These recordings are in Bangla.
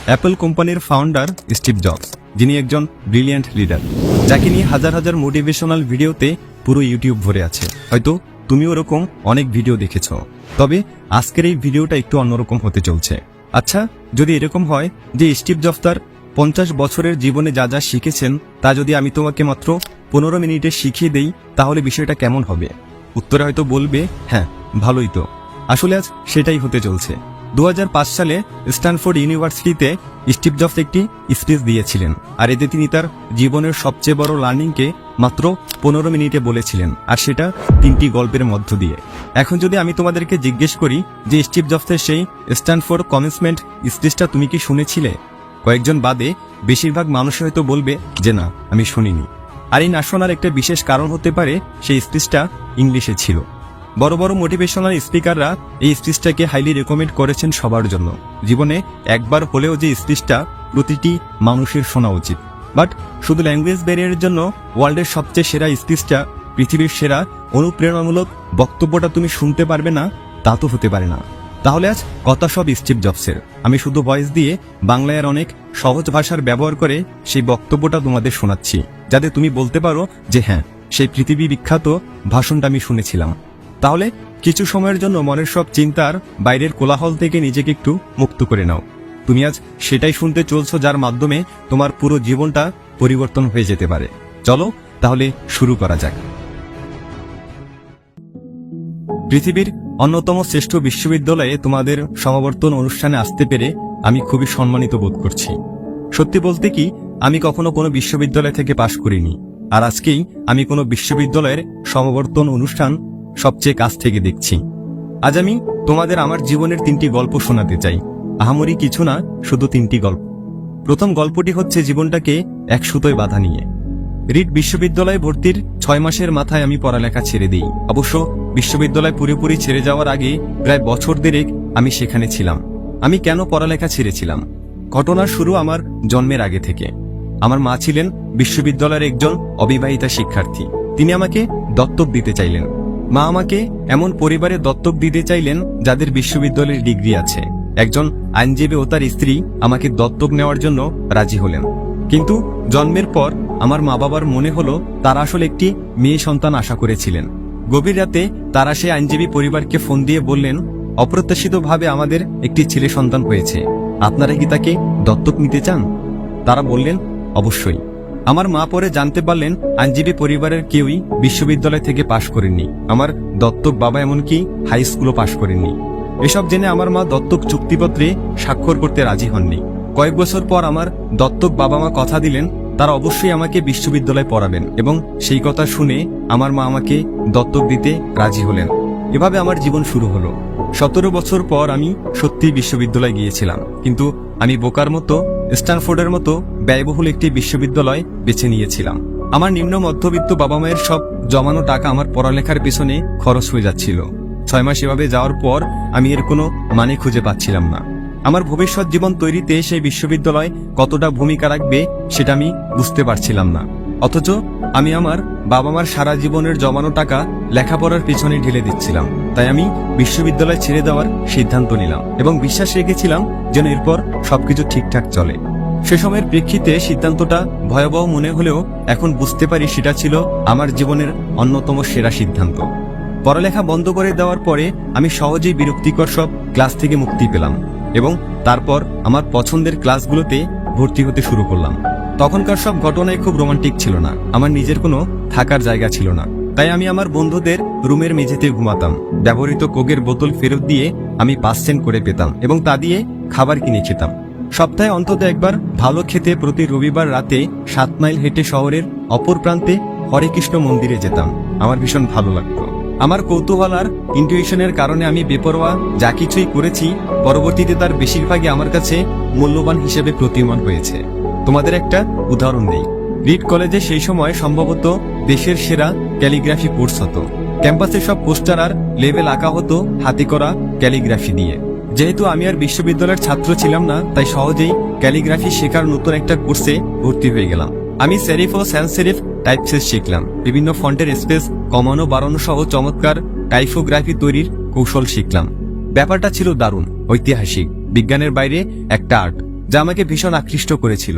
অ্যাপল কোম্পানির ফাউন্ডার স্টিভ জবস, যিনি একজন ব্রিলিয়ান্ট লিডার, যাকে নিয়ে হাজার হাজার মোটিভেশনাল ভিডিওতে পুরো ইউটিউব ভরে আছে। হয়তো তুমি ওরকম অনেক ভিডিও দেখেছ, তবে আজকের এই ভিডিওটা একটু অন্যরকম হতে চলছে। আচ্ছা, যদি এরকম হয় যে স্টিভ জবস তার 50 বছরের জীবনে যা যা শিখেছেন তা যদি আমি তোমাকে মাত্র 15 মিনিটে শিখিয়ে দেই, তাহলে বিষয়টা কেমন হবে? উত্তরে হয়তো বলবে, হ্যাঁ ভালোই তো। আসলে আজ সেটাই হতে চলছে। 2005 সালে স্ট্যানফোর্ড ইউনিভার্সিটিতে স্টিভ জবস একটি স্পিচ দিয়েছিলেন, আর এতে তিনি তার জীবনের সবচেয়ে বড় লার্নিংকে মাত্র 15 মিনিটে বলেছিলেন, আর সেটা 3টি গল্পের মধ্য দিয়ে। এখন যদি আমি তোমাদেরকে জিজ্ঞেস করি যে স্টিভ জবসের সেই স্ট্যানফোর্ড কমেন্সমেন্ট স্পিচটা তুমি কি শুনেছিলে, কয়েকজন বাদে বেশিরভাগ মানুষ হয়তো বলবে যে না, আমি শুনিনি। আর এই না শোনার একটা বিশেষ কারণ হতে পারে সেই স্পিচটা ইংলিশে ছিল। বড় বড় মোটিভেশনাল স্পিকাররা এই স্পিচটাকে হাইলি রেকমেন্ড করেছেন সবার জন্য। জীবনে একবার হলেও যে স্পিচটা প্রতিটি মানুষের শোনা উচিত। বাট শুধু ল্যাঙ্গুয়েজ ব্যারিয়ারের জন্য ওয়ার্ল্ডের সবচেয়ে সেরা স্পিচটা, পৃথিবীর সেরা অনুপ্রেরণামূলক বক্তব্যটা তুমি শুনতে পারবে না, তা তো হতে পারে না। তাহলে আজ কথা সব স্টিভ জবসের। আমি শুধু ভয়েস দিয়ে বাংলায় আর অনেক সহজ ভাষার ব্যবহার করে সেই বক্তব্যটা তোমাদের শোনাচ্ছি, যাতে তুমি বলতে পারো যে হ্যাঁ, সেই পৃথিবী বিখ্যাত ভাষণটা আমি শুনেছিলাম। তাহলে কিছু সময়ের জন্য মনের সব চিন্তার বাইরের কোলাহল থেকে নিজেকে একটু মুক্ত করে নাও। তুমি আজ সেটাই শুনতে চলছো যার মাধ্যমে তোমার পুরো জীবনটা পরিবর্তন হয়ে যেতে পারে। চলো তাহলে শুরু করা যাক। পৃথিবীর অন্যতম শ্রেষ্ঠ বিশ্ববিদ্যালয়ে তোমাদের সমাবর্তন অনুষ্ঠানে আসতে পেরে আমি খুবই সম্মানিত বোধ করছি। সত্যি বলতে কি, আমি কখনো কোনো বিশ্ববিদ্যালয় থেকে পাশ করিনি, আর আজকেই আমি কোনো বিশ্ববিদ্যালয়ের সমাবর্তন অনুষ্ঠান সবচেয়ে কাছ থেকে দেখছি। আজ আমি তোমাদের আমার জীবনের 3টি গল্প শোনাতে চাই। আহামরি কিছু না, শুধু 3টি গল্প। প্রথম গল্পটি হচ্ছে জীবনটাকে এক সুতোয় বাঁধা নিয়ে। রিড বিশ্ববিদ্যালয়ে ভর্তির 6 মাসের মাথায় আমি পড়ালেখা ছেড়ে দিই। অবশ্য বিশ্ববিদ্যালয় পুরোপুরি ছেড়ে যাওয়ার আগে প্রায় বছর দেড়েক আমি সেখানে ছিলাম। আমি কেন পড়ালেখা ছেড়েছিলাম? ঘটনার শুরু আমার জন্মের আগে থেকে। আমার মা ছিলেন বিশ্ববিদ্যালয়ের একজন অবিবাহিতা শিক্ষার্থী। তিনি আমাকে দত্তক দিতে চাইলেন। মা আমাকে এমন পরিবারে দত্তক দিতে চাইলেন যাদের বিশ্ববিদ্যালয়ের ডিগ্রি আছে। একজন আইনজীবী ও তার স্ত্রী আমাকে দত্তক নেওয়ার জন্য রাজি হলেন। কিন্তু জন্মের পর আমার মা বাবার মনে হলো তারা আসলে একটি মেয়ে সন্তান আশা করেছিলেন। গভীর রাতে তারা সেই আইনজীবী পরিবারকে ফোন দিয়ে বললেন, অপ্রত্যাশিতভাবে আমাদের একটি ছেলে সন্তান হয়েছে, আপনারা কি তাকে দত্তক নিতে চান? তারা বললেন, অবশ্যই। আমার মা পরে জানতে পারলেন আইনজীবী পরিবারের কেউই বিশ্ববিদ্যালয় থেকে পাশ করেননি। আমার দত্তক বাবা এমনকি হাই স্কুলও পাশ করেননি। এসব জেনে আমার মা দত্তক চুক্তিপত্রে স্বাক্ষর করতে রাজি হননি। কয়েক বছর পর আমার দত্তক বাবা মা কথা দিলেন তারা অবশ্যই আমাকে বিশ্ববিদ্যালয়ে পড়াবেন, এবং সেই কথা শুনে আমার মা আমাকে দত্তক দিতে রাজি হলেন। এভাবে আমার জীবন শুরু হলো। 17 বছর পর আমি সত্যিই বিশ্ববিদ্যালয়ে গিয়েছিলাম, কিন্তু আমি বোকার মতো স্ট্যানফোর্ডের মতো ব্যয়বহুল একটি বিশ্ববিদ্যালয় বেছে নিয়েছিলাম। আমার নিম্ন মধ্যবিত্ত বাবা মায়ের সব জমানো টাকা আমার পড়ালেখার পেছনে খরচ হয়ে যাচ্ছিল। 6 মাস এভাবে যাওয়ার পর আমি এর কোনো মানে খুঁজে পাচ্ছিলাম না। আমার ভবিষ্যৎ জীবন তৈরিতে সেই বিশ্ববিদ্যালয় কতটা ভূমিকা রাখবে সেটা আমি বুঝতে পারছিলাম না। অথচ আমি আমার বাবা মার সারা জীবনের জমানো টাকা লেখাপড়ার পিছনে ঢেলে দিচ্ছিলাম। তাই আমি বিশ্ববিদ্যালয় ছেড়ে দেওয়ার সিদ্ধান্ত নিলাম এবং বিশ্বাস রেখেছিলাম যেন এরপর সবকিছু ঠিকঠাক চলে। সে সময়ের প্রেক্ষিতে সিদ্ধান্তটা ভয়াবহ মনে হলেও এখন বুঝতে পারি সেটা ছিল আমার জীবনের অন্যতম সেরা সিদ্ধান্ত। পড়ালেখা বন্ধ করে দেওয়ার পরে আমি সহজেই বিরক্তিকর সব ক্লাস থেকে মুক্তি পেলাম এবং তারপর আমার পছন্দের ক্লাসগুলোতে ভর্তি হতে শুরু করলাম। তখনকার সব ঘটনাই খুব রোমান্টিক ছিল না। আমার নিজের কোনো থাকার জায়গা ছিল না, তাই আমি আমার বন্ধুদের রুমের মেঝেতে ঘুমাতাম। ব্যবহৃত কোকের বোতল ফেরত দিয়ে আমি 5 সেন্ট করে পেতাম এবং তা দিয়ে খাবার কিনে খেতাম। সপ্তাহে অন্তত একবার ভালো খেতে প্রতি রবিবার রাতে 7 মাইল হেঁটে শহরের অপর প্রান্তে হরে কৃষ্ণ মন্দিরে যেতাম। আমার ভীষণ ভালো লাগতো। আমার কৌতূহল আর ইন্টুইশনের কারণে আমি বেপরোয়া যা কিছুই করেছি পরবর্তীতে তার বেশিরভাগই আমার কাছে মূল্যবান হিসেবে প্রতীয়মান হয়েছে। তোমাদের একটা উদাহরণ দেই। রিড কলেজে সেই সময় সম্ভবত দেশের সেরা ক্যালিগ্রাফি কোর্স হতো। ক্যাম্পাসে সব পোস্টার আর লেবেল আঁকা হতো হাতে করা ক্যালিগ্রাফি দিয়ে। যেহেতু আমি আর বিশ্ববিদ্যালয়ের ছাত্র ছিলাম না, তাই সহজেই ক্যালিগ্রাফি শেখার নতুন একটা কোর্সে ভর্তি হয়ে গেলাম। আমি সেরিফ ও স্যান্স সেরিফ টাইপসেস শিখলাম। বিভিন্ন ফন্টের স্পেস কমানো বাড়ানো সহ চমৎকার টাইপোগ্রাফি তৈরির কৌশল শিখলাম। ব্যাপারটা ছিল দারুণ, ঐতিহাসিক, বিজ্ঞানের বাইরে একটা আর্ট। যা আমাকে ভীষণ আকৃষ্ট করেছিল।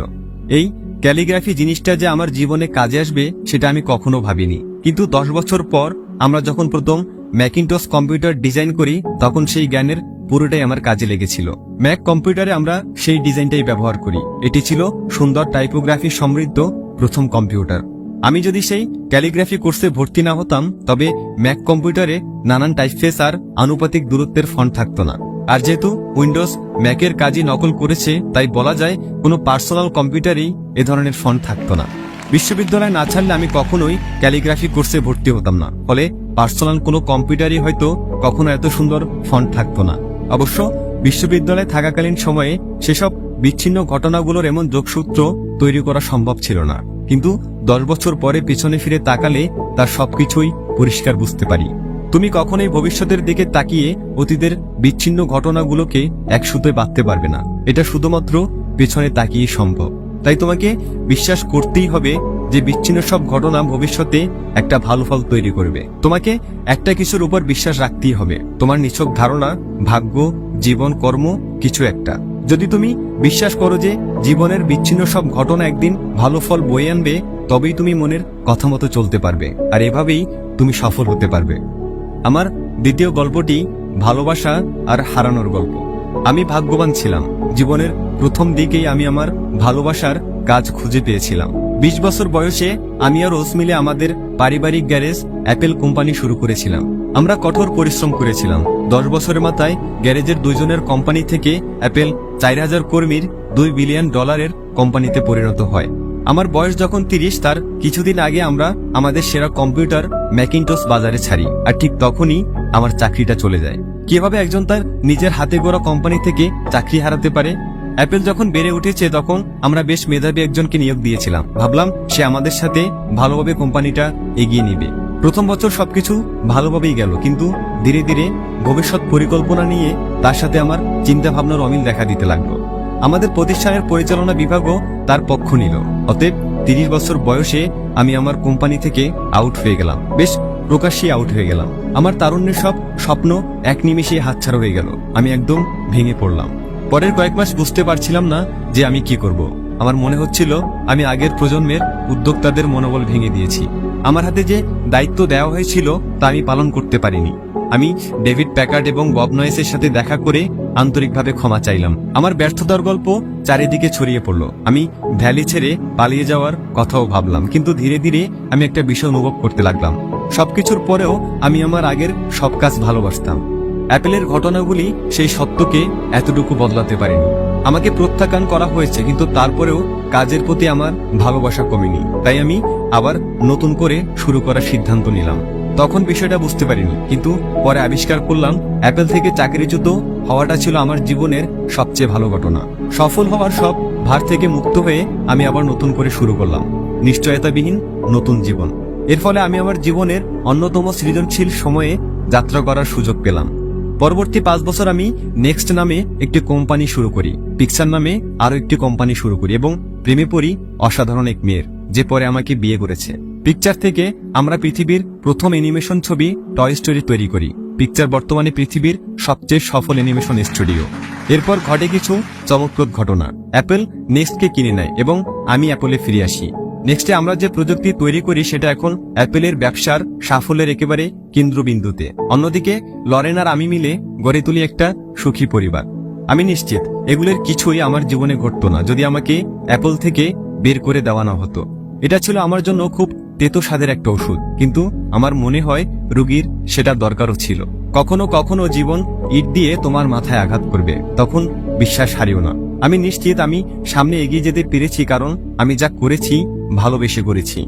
এই ক্যালিগ্রাফি জিনিসটা যে আমার জীবনে কাজে আসবে সেটা আমি কখনো ভাবিনি। কিন্তু 10 বছর পর আমরা যখন প্রথম ম্যাকিনটস কম্পিউটার ডিজাইন করি তখন সেই জ্ঞানের পুরোটাই আমার কাজে লেগেছিল। ম্যাক কম্পিউটারে আমরা সেই ডিজাইনটাই ব্যবহার করি। এটি ছিল সুন্দর টাইপোগ্রাফি সমৃদ্ধ প্রথম কম্পিউটার। আমি যদি সেই ক্যালিগ্রাফি কোর্সে ভর্তি না হতাম তবে ম্যাক কম্পিউটারে নানান টাইপফেস আর আনুপাতিক দূরত্বের ফন্ট থাকতো না। আর যেহেতু উইন্ডোজ ম্যাকের কাজই নকল করেছে তাই বলা যায় কোনো পার্সোনাল কম্পিউটারেই এ ধরনের ফন্ট থাকতো না। বিশ্ববিদ্যালয় না ছাড়লে আমি কখনোই ক্যালিগ্রাফি কোর্সে ভর্তি হতাম না। ফলে পার্সোনাল কোনো কম্পিউটারই হয়তো কখনো এত সুন্দর ফন্ট থাকতো না। অবশ্য বিশ্ববিদ্যালয়ে থাকাকালীন সময়ে সেসব বিচ্ছিন্ন ঘটনাগুলোর এমন যোগসূত্র তৈরি করা সম্ভব ছিল না। কিন্তু 10 বছর পরে পিছনে ফিরে তাকালে তার সবকিছুই পরিষ্কার বুঝতে পারি। তুমি কখনোই ভবিষ্যতের দিকে তাকিয়ে অতীতের বিচ্ছিন্ন ঘটনাগুলোকে এক সুতোয় বাঁধতে পারবে না। এটা শুধুমাত্র পেছনে তাকিয়ে সম্ভব। তাই তোমাকে বিশ্বাস করতেই হবে যে বিচ্ছিন্ন সব ঘটনা ভবিষ্যতে একটা ভালো ফল তৈরি করবে। তোমাকে একটা কিছুর উপর বিশ্বাস রাখতেই হবে, তোমার নিছক ধারণা, ভাগ্য, জীবন, কর্ম, কিছু একটা। যদি তুমি বিশ্বাস করো যে জীবনের বিচ্ছিন্ন সব ঘটনা একদিন ভালো ফল বয়ে আনবে, তবেই তুমি মনের কথা মতো চলতে পারবে, আর এভাবেই তুমি সফল হতে পারবে। আমার দ্বিতীয় গল্পটি ভালোবাসা আর হারানোর গল্প। আমি ভাগ্যবান ছিলাম। জীবনের প্রথম দিকেই আমি আমার ভালোবাসার কাজ খুঁজে পেয়েছিলাম। 20 বছর বয়সে আমি আর রোজ মিলে আমাদের পারিবারিক গ্যারেজ অ্যাপেল কোম্পানি শুরু করেছিলাম। আমরা কঠোর পরিশ্রম করেছিলাম। 10 বছরের মাথায় গ্যারেজের দুইজনের কোম্পানি থেকে অ্যাপেল 4000 কর্মীর $2 বিলিয়ন কোম্পানিতে পরিণত হয়। আমার বয়স যখন 30, তার কিছুদিন আগে আমরা আমাদের সেরা কম্পিউটার ম্যাকিনটস বাজারে ছাড়ি, আর ঠিক তখনই আমার চাকরিটা চলে যায়। কিভাবে একজন তার নিজের হাতে গড়া কোম্পানি থেকে চাকরি হারাতে পারে? অ্যাপেল যখন বেড়ে উঠেছে তখন আমরা বেশ মেধাবী একজনকে নিয়োগ দিয়েছিলাম। ভাবলাম সে আমাদের সাথে ভালোভাবে কোম্পানিটা এগিয়ে নিবে। প্রথম বছর সবকিছু ভালোভাবেই গেল, কিন্তু ধীরে ধীরে ভবিষ্যৎ পরিকল্পনা নিয়ে তার সাথে আমার চিন্তা ভাবনার অমিল দেখা দিতে লাগলো। আমাদের প্রতিষ্ঠানের পরিচালনা বিভাগও তার পক্ষ নিল। অতএব 30 বছর বয়সে আমি আমার কোম্পানি থেকে আউট হয়ে গেলাম। বেশ প্রকাশ্যে আউট হয়ে গেলাম। আমার তারুণ্যের সব স্বপ্ন এক নিমিষে হাতছাড়া হয়ে গেল। আমি একদম ভেঙে পড়লাম। পরের কয়েক মাস বুঝতে পারছিলাম না যে আমি কি করব। আমার মনে হচ্ছিল আমি আগের প্রজন্মের উদ্যোক্তাদের মনোবল ভেঙে দিয়েছি। আমার হাতে যে দায়িত্ব দেওয়া হয়েছিল তা আমি পালন করতে পারিনি। আমি ডেভিড প্যাকার্ড এবং বব নয়েসের সাথে দেখা করে আন্তরিকভাবে ক্ষমা চাইলাম। আমার ব্যর্থতার গল্প চারিদিকে ছড়িয়ে পড়ল। আমি ভ্যালি ছেড়ে পালিয়ে যাওয়ার কথাও ভাবলাম, কিন্তু ধীরে ধীরে আমি একটা বিষয় অনুভব করতে লাগলাম। সবকিছুর পরেও আমি আমার আগের সব কাজ ভালোবাসতাম। অ্যাপেলের ঘটনাগুলি সেই সত্যকে এতটুকু বদলাতে পারেনি। আমাকে প্রত্যাখ্যান করা হয়েছে, কিন্তু তারপরেও কাজের প্রতি আমার ভালোবাসা কমেনি। তাই আমি আবার নতুন করে শুরু করার সিদ্ধান্ত নিলাম। তখন বিষয়টা বুঝতে পারিনি, কিন্তু পরে আবিষ্কার করলাম অ্যাপেল থেকে চাকরিচ্যুত হওয়াটা ছিল আমার জীবনের সবচেয়ে ভালো ঘটনা। সফল হওয়ার সব ভার থেকে মুক্ত হয়ে আমি আবার নতুন করে শুরু করলাম নিশ্চয়তাবিহীন নতুন জীবন। এর ফলে আমি আমার জীবনের অন্যতম সৃজনশীল সময়ে যাত্রা করার সুযোগ পেলাম। পরবর্তী 5 বছর আমি নেক্সট নামে একটি কোম্পানি শুরু করি, পিকচার নামে আরো একটি কোম্পানি শুরু করি এবং প্রেমে পড়ি অসাধারণ এক মেয়ের, যে পরে আমাকে বিয়ে করেছে। পিকচার থেকে আমরা পৃথিবীর প্রথম অ্যানিমেশন ছবি টয় স্টোরি তৈরি করি। পিকচার বর্তমানে পৃথিবীর সবচেয়ে সফল অ্যানিমেশন স্টুডিও। এরপর ঘটে কিছু চমকপ্রদ ঘটনা। অ্যাপেল নেক্সটকে কিনে নেয় এবং আমি অ্যাপলে ফিরে আসি। নেক্সটে আমরা যে প্রযুক্তি তৈরি করি সেটা এখন অ্যাপেলের ব্যবসার সাফল্যের একেবারে কেন্দ্রবিন্দুতে। অন্যদিকে লরেন আর আমি মিলে গড়ে তুলি একটা সুখী পরিবার। আমি নিশ্চিত এগুলোর কিছুই আমার জীবনে ঘটতো না যদি আমাকে অ্যাপল থেকে বের করে দেওয়া না হতো। এটা ছিল আমার জন্য খুব তেতো স্বাদের একটা ওষুধ, কিন্তু আমার মনে হয় রোগীর সেটা দরকারও ছিল। কখনো কখনো জীবন ইট দিয়ে তোমার মাথায় আঘাত করবে, তখন বিশ্বাস হারিও না। আমি নিশ্চিত আমি সামনে এগিয়ে যেতে পেরেছি, কারণ আমি যা করেছি ভালোবেসে করেছি।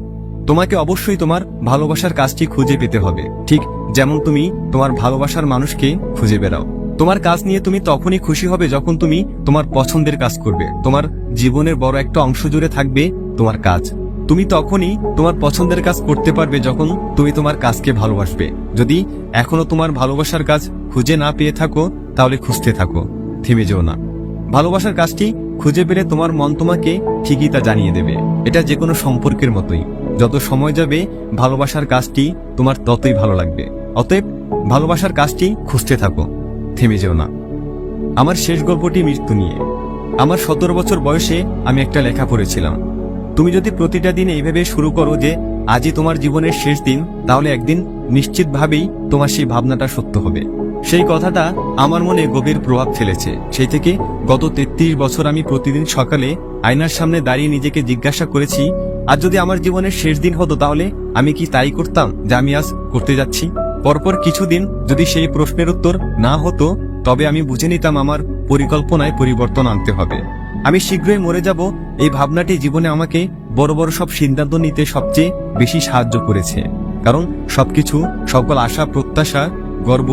তোমাকে অবশ্যই তোমার ভালোবাসার কাজটি খুঁজে পেতে হবে, ঠিক যেমন তুমি তোমার ভালোবাসার মানুষকে খুঁজে বেড়াও। তোমার কাজ নিয়ে তুমি তখনই খুশি হবে যখন তুমি তোমার পছন্দের কাজ করবে। তোমার জীবনের বড় একটা অংশ জুড়ে থাকবে তোমার কাজ। তুমি তখনই তোমার পছন্দের কাজ করতে পারবে যখন তুমি তোমার কাজকে ভালোবাসবে। যদি এখনো তোমার ভালোবাসার কাজ খুঁজে না পেয়ে থাকো তাহলে খুঁজতে থাকো, থেমে যেও না। ভালোবাসার কাজটি খুঁজে পেলে তোমার মন তোমাকে ঠিকই তা জানিয়ে দেবে। এটা যে কোনো সম্পর্কের মতোই, যত সময় যাবে ভালোবাসার কাজটি তোমার ততই ভালো লাগবে। অতএব ভালোবাসার কাজটি খুঁজতে থাকো, থেমে যেও না। আমার শেষ গল্পটি মৃত্যু নিয়ে। আমার 17 বছর বয়সে আমি একটা লেখা পড়েছিলাম, তুমি যদি প্রতিটা দিন এইভাবে শুরু করো যে আজই তোমার জীবনের শেষ দিন, তাহলে একদিন নিশ্চিতভাবেই তোমার সেই ভাবনাটা সত্য হবে। সেই কথাটা আমার মনে গভীর প্রভাব ফেলেছে। সেই থেকে গত 33 বছর আমি প্রতিদিন সকালে আয়নার সামনে দাঁড়িয়ে নিজেকে জিজ্ঞাসা করেছি, আজ যদি আমার জীবনের শেষ দিন হতো তাহলে আমি কি তাই করতাম যা আমি আজ করতে যাচ্ছি। পরপর কিছুদিন যদি সেই প্রশ্নের উত্তর না হতো, তবে আমি বুঝে নিতাম আমার পরিকল্পনায় পরিবর্তন আনতে হবে। আমি শীঘ্রই মরে যাব, এই ভাবনাটি জীবনে আমাকে বড় বড় সব সিদ্ধান্ত নিতে সবচেয়ে বেশি সাহায্য করেছে। কারণ সবকিছু, সকল আশা, প্রত্যাশা, গর্ব,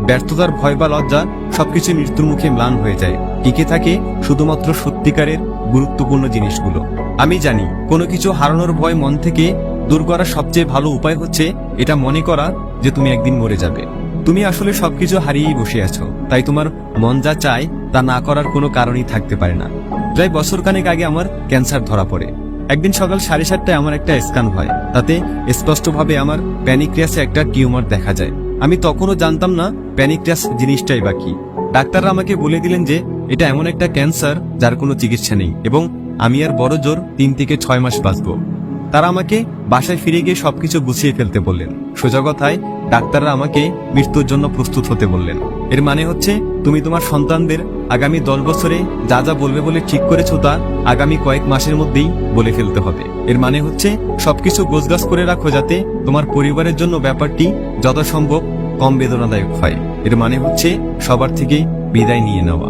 ব্যর্থতার ভয় বা লজ্জা সবকিছু মৃত্যুর মুখে ম্লান হয়ে যায়। টিকে থাকে শুধুমাত্র সত্যিকারের গুরুত্বপূর্ণ জিনিসগুলো। আমি জানি কোনো কিছু হারানোর ভয় মন থেকে দূর করার সবচেয়ে ভালো উপায় হচ্ছে এটা মনে করা যে তুমি একদিন মরে যাবে। তুমি আসলে সবকিছু হারিয়েই বসে আছো, তাই তোমার মন যা চায় তা না করার কোনো কারণই থাকতে পারে না। প্রায় বছরখানেক আগে আমার ক্যান্সার ধরা পড়ে। একদিন সকাল 7:30টায় আমার একটা স্ক্যান হয়, তাতে স্পষ্টভাবে আমার প্যানিক্রিয়াসে একটা টিউমার দেখা যায়। আমি তখনও জানতাম না প্যানিক্রিয়াস জিনিসটাই বা কি। ডাক্তাররা আমাকে বলে দিলেন যে এটা এমন একটা ক্যান্সার যার কোনো চিকিৎসা নেই এবং আমি আর বড় জোর 3 থেকে 6 মাস বাঁচব। তারা আমাকে বাসায় ফিরে গিয়ে সবকিছু গুছিয়ে ফেলতে বললেন। সোজা কথায় ডাক্তাররা আমাকে মৃত্যুর জন্য প্রস্তুত হতে বললেন। এর মানে হচ্ছে তুমি তোমার সন্তানদের আগামী 10 বছরে যা যা বলবে বলে ঠিক করেছো তা আগামী কয়েক মাসের মধ্যেই বলে ফেলতে হবে। এর মানে হচ্ছে সবকিছু গোছগাছ করে রাখো যাতে তোমার পরিবারের জন্য ব্যাপারটি যথাসম্ভব কম বেদনাদায়ক হয়। এর মানে হচ্ছে সবার থেকে বিদায় নিয়ে নেওয়া।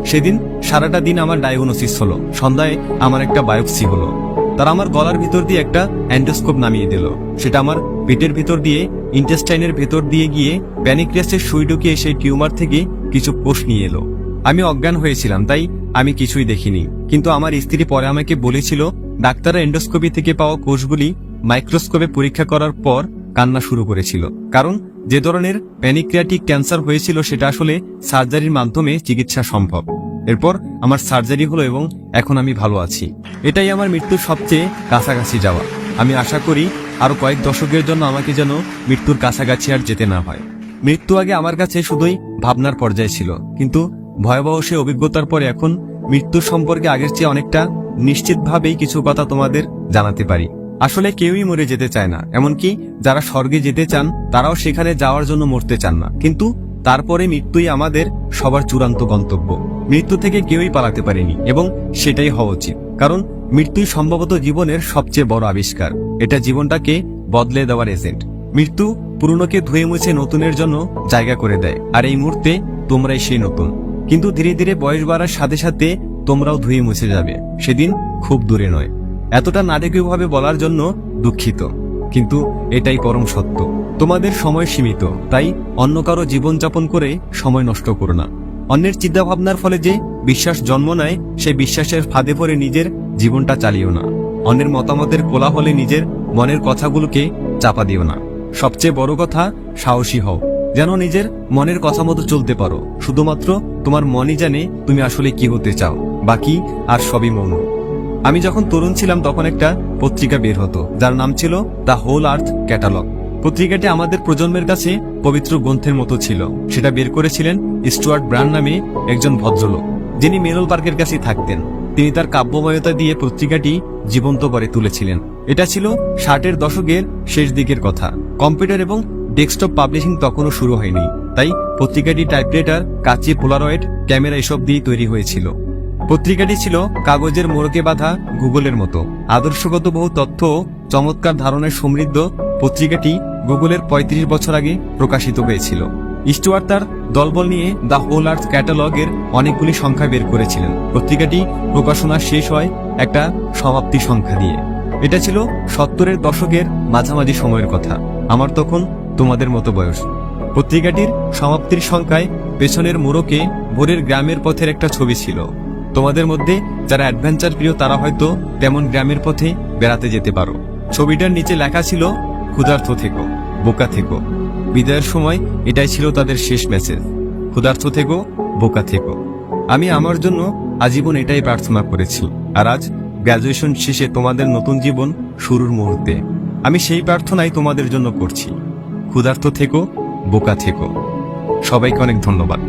সেদিন সারাটা দিন আমার ডায়াগনোসিস হলো। সন্ধ্যায় আমার একটা বায়োপসি হলো। তারা আমার গলার ভিতর দিয়ে একটা অ্যান্ডোস্কোপ নামিয়ে দিল। সেটা আমার পেটের ভিতর দিয়ে ইন্টেস্টাইনের ভেতর দিয়ে গিয়ে প্যানিক্রিয়াসের সুই ঢুকিয়ে সেই টিউমার থেকে কিছু কোষ নিয়ে এলো। আমি অজ্ঞান হয়েছিলাম, তাই আমি কিছুই দেখিনি। কিন্তু আমার স্ত্রী পরে আমাকে বলেছিল ডাক্তাররা এন্ডোস্কোপি থেকে পাওয়া কোষগুলি মাইক্রোস্কোপে পরীক্ষা করার পর কান্না শুরু করেছিল। কারণ যে ধরনের প্যানিক্রিয়াটিক ক্যান্সার হয়েছিল সেটা আসলে সার্জারির মাধ্যমে চিকিৎসা সম্ভব। এরপর আমার সার্জারি হলো এবং এখন আমি ভালো আছি। এটাই আমার মৃত্যুর সবচেয়ে কাছাকাছি যাওয়া। আমি আশা করি আরো কয়েক দশকের জন্য আমাকে যেন মৃত্যুর কাছাকাছি আর যেতে না হয়। মৃত্যু আগে আমার কাছে শুধুই ভাবনার পর্যায়ে ছিল, কিন্তু ভয়াবহ সে অভিজ্ঞতার পরে এখন মৃত্যুর সম্পর্কে আগের চেয়ে অনেকটা নিশ্চিতভাবেই কিছু কথা তোমাদের জানাতে পারি। আসলে কেউই মরে যেতে চায় না, এমনকি যারা স্বর্গে যেতে চান তারাও সেখানে যাওয়ার জন্য মরতে চান না। কিন্তু তারপরে মৃত্যুই আমাদের সবার চূড়ান্ত গন্তব্য। মৃত্যু থেকে কেউই পালাতে পারেনি এবং সেটাই হওয়া উচিত। কারণ মৃত্যুই সম্ভবত জীবনের সবচেয়ে বড় আবিষ্কার। এটা জীবনটাকে বদলে দেওয়ার এজেন্ট। মৃত্যু পুরনোকে ধুয়ে মুছে নতুনের জন্য জায়গা করে দেয়, আর এই মুহূর্তে তোমরাই সেই নতুন। কিন্তু ধীরে ধীরে বয়স বাড়ার সাথে সাথে তোমরাও ধুয়ে মুছে যাবে। সেদিন খুব দূরে নয়। এতটা নাটকীয়ভাবে বলার জন্য দুঃখিত, কিন্তু এটাই পরম সত্য। তোমাদের সময় সীমিত, তাই অন্য কারো জীবনযাপন করে সময় নষ্ট করো না। অন্যের চিন্তাভাবনার ফলে যে বিশ্বাস জন্ম নেয়, সেই বিশ্বাসের ফাঁদে পড়ে নিজের জীবনটা চালিও না। অন্যের মতামতের কোলাহলে নিজের মনের কথাগুলোকে চাপা দিও না। সবচেয়ে বড় কথা, সাহসী হও, যেন নিজের মনের কথা মতো চলতে পারো। শুধুমাত্র তোমার মনই জানে তুমি আসলে কি হতে চাও, বাকি আর সবই মৌন। আমি যখন তরুণ ছিলাম তখন একটা পত্রিকা বের হতো যার নাম ছিল দ্য হোল আর্থ ক্যাটালগ। পত্রিকাটি আমাদের প্রজন্মের কাছে পবিত্র গ্রন্থের মতো ছিল। সেটা বের করেছিলেন স্টুয়ার্ট ব্রান নামে একজন ভদ্রলোক, যিনি মেরল পার্কের কাছে থাকতেন। তিনি তার কাব্যময়তা দিয়ে পত্রিকাটি জীবন্ত করে তুলেছিলেন। এটা ছিল 60-এর দশকের শেষ দিকের কথা। কম্পিউটার এবং ডেস্কটপ পাবলিশিং তখনও শুরু হয়নি, তাই পত্রিকাটি টাইপরাইটার, কাঁচি, পোলারয়েড ক্যামেরা এসব দিয়ে তৈরি হয়েছিল। পত্রিকাটি ছিল কাগজের মোড়কে বাঁধা গুগলের মতো। আদর্শগত বহু তথ্য ও চমৎকার ধারণায় সমৃদ্ধ পত্রিকাটি গুগলের 35 বছর আগে প্রকাশিত হয়েছিল। স্টুয়ার্ট তার দলবল নিয়ে দ্য হোল আর্থ ক্যাটালগের অনেকগুলি সংখ্যা বের করেছিলেন। পত্রিকাটি প্রকাশনা শেষ হয় একটা সমাপ্তি সংখ্যা দিয়ে। এটা ছিল 70-এর দশকের মাঝামাঝি সময়ের কথা। আমার তখন তোমাদের মতো বয়স। পত্রিকাটির সমাপ্তির সংখ্যায় পেছনের মোড়কে ভোরের গ্রামের পথের একটা ছবি ছিল। তোমাদের মধ্যে যারা অ্যাডভেঞ্চার প্রিয় তারা হয়তো তেমন গ্রামের পথে বেড়াতে যেতে পারো। ছবিটার নিচে লেখা ছিল, ক্ষুধার্ত থেকো, বোকা থেকো। বিদায়ের সময় এটাই ছিল তাদের শেষ মেসেজ, ক্ষুধার্ত থেকো, বোকা থেকো। আমি আমার জন্য আজীবন এটাই প্রার্থনা করেছি। আর আজ গ্র্যাজুয়েশন শেষে তোমাদের নতুন জীবন শুরুর মুহূর্তে আমি সেই প্রার্থনাই তোমাদের জন্য করছি, ক্ষুধার্ত থেকো, বোকা থেকো। সবাইকে অনেক ধন্যবাদ।